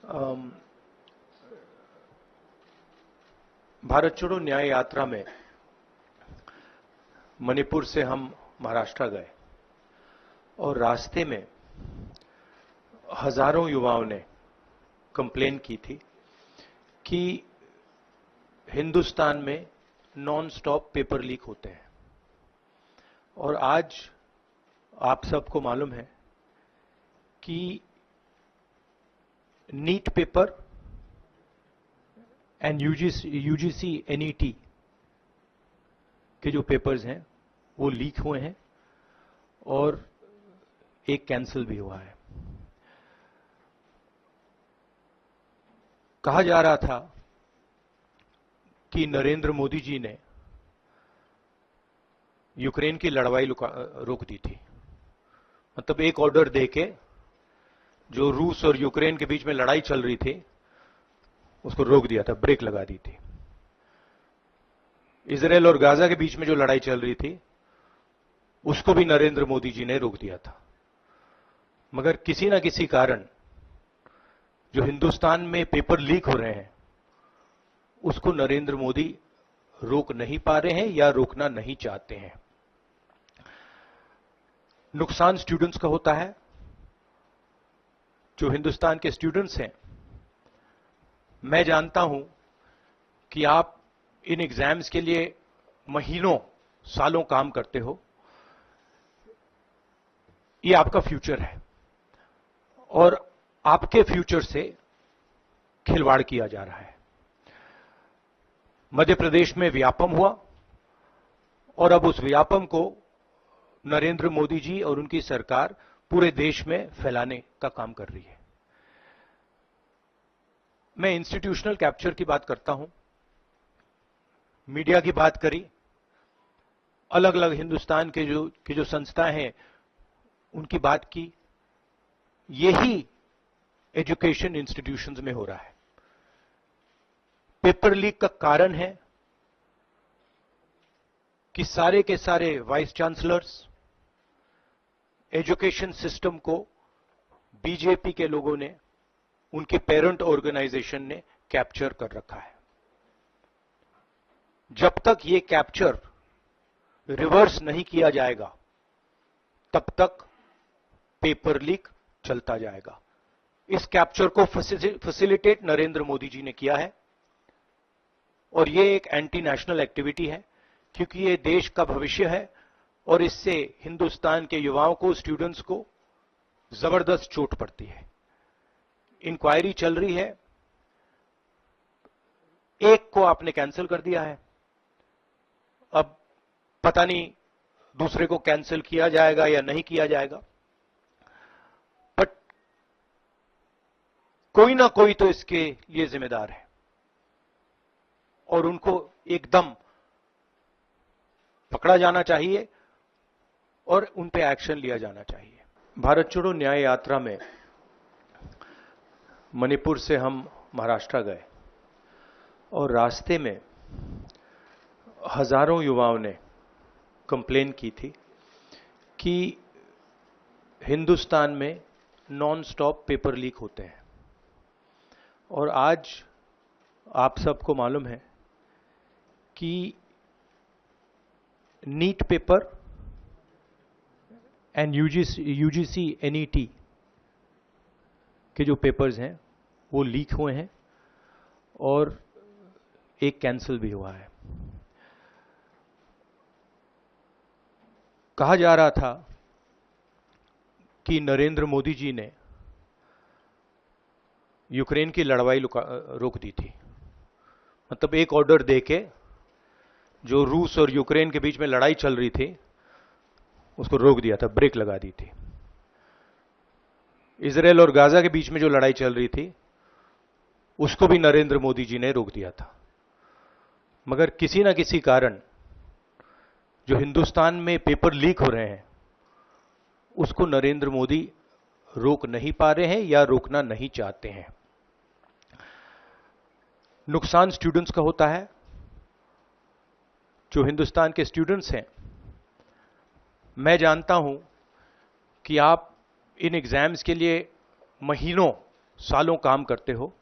अम, भारत छोड़ो न्याय यात्रा में मणिपुर से हम महाराष्ट्र गए और रास्ते में हजारों युवाओं ने कंप्लेन की थी कि हिंदुस्तान में नॉन स्टॉप पेपर लीक होते हैं। और आज आप सबको मालूम है कि NEET paper and UGC NET के जो पेपर्स हैं वो लीक हुए हैं और एक कैंसिल भी हुआ है। कहा जा रहा था कि नरेंद्र मोदी जी ने यूक्रेन की लड़ाई रोक दी थी। मतलब एक ऑर्डर देके जो रूस और यूक्रेन के बीच में लड़ाई चल रही थी उसको रोक दिया था, ब्रेक लगा दी थी। इजराइल और गाजा के बीच में जो लड़ाई चल रही थी उसको भी नरेंद्र मोदी जी ने रोक दिया था। मगर किसी ना किसी कारण जो हिंदुस्तान में पेपर लीक हो रहे हैं उसको नरेंद्र मोदी रोक नहीं पा रहे हैं या रोकना नहीं चाहते हैं। नुकसान स्टूडेंट्स का होता है। जो हिंदुस्तान के स्टूडेंट्स हैं, मैं जानता हूं कि आप इन एग्जाम्स के लिए महीनों सालों काम करते हो। ये आपका फ्यूचर है और आपके फ्यूचर से खिलवाड़ किया जा रहा है। मध्य प्रदेश में व्यापम हुआ और अब उस व्यापम को नरेंद्र मोदी जी और उनकी सरकार पूरे देश में फैलाने का काम कर रही है। मैं इंस्टीट्यूशनल कैप्चर की बात करता हूं, मीडिया की बात करी, अलग अलग हिंदुस्तान के जो संस्थाएं हैं उनकी बात की। यही एजुकेशन इंस्टीट्यूशंस में हो रहा है। पेपर लीक का कारण है कि सारे के सारे वाइस चांसलर्स, एजुकेशन सिस्टम को बीजेपी के लोगों ने, उनके पेरेंट ऑर्गेनाइजेशन ने कैप्चर कर रखा है। जब तक ये कैप्चर रिवर्स नहीं किया जाएगा तब तक पेपर लीक चलता जाएगा। इस कैप्चर को फैसिलिटेट नरेंद्र मोदी जी ने किया है और ये एक एंटी नेशनल एक्टिविटी है, क्योंकि ये देश का भविष्य है और इससे हिंदुस्तान के युवाओं को, स्टूडेंट्स को जबरदस्त चोट पड़ती है। इंक्वायरी चल रही है, एक को आपने कैंसिल कर दिया है, अब पता नहीं दूसरे को कैंसिल किया जाएगा या नहीं किया जाएगा। बट कोई ना कोई तो इसके लिए जिम्मेदार है और उनको एकदम पकड़ा जाना चाहिए और उन पे एक्शन लिया जाना चाहिए। भारत छोड़ो न्याय यात्रा में मणिपुर से हम महाराष्ट्र गए और रास्ते में हजारों युवाओं ने कंप्लेन की थी कि हिंदुस्तान में नॉन स्टॉप पेपर लीक होते हैं। और आज आप सबको मालूम है कि NEET paper and UGC NET के जो पेपर्स हैं वो लीक हुए हैं और एक कैंसिल भी हुआ है। कहा जा रहा था कि नरेंद्र मोदी जी ने यूक्रेन की लड़ाई रोक दी थी। मतलब एक ऑर्डर देके जो रूस और यूक्रेन के बीच में लड़ाई चल रही थी उसको रोक दिया था, ब्रेक लगा दी थी। इजराइल और गाजा के बीच में जो लड़ाई चल रही थी उसको भी नरेंद्र मोदी जी ने रोक दिया था। मगर किसी ना किसी कारण जो हिंदुस्तान में पेपर लीक हो रहे हैं उसको नरेंद्र मोदी रोक नहीं पा रहे हैं या रोकना नहीं चाहते हैं। नुकसान स्टूडेंट्स का होता है। जो हिंदुस्तान के स्टूडेंट्स हैं, मैं जानता हूं कि आप इन एग्जाम्स के लिए महीनों सालों काम करते हो,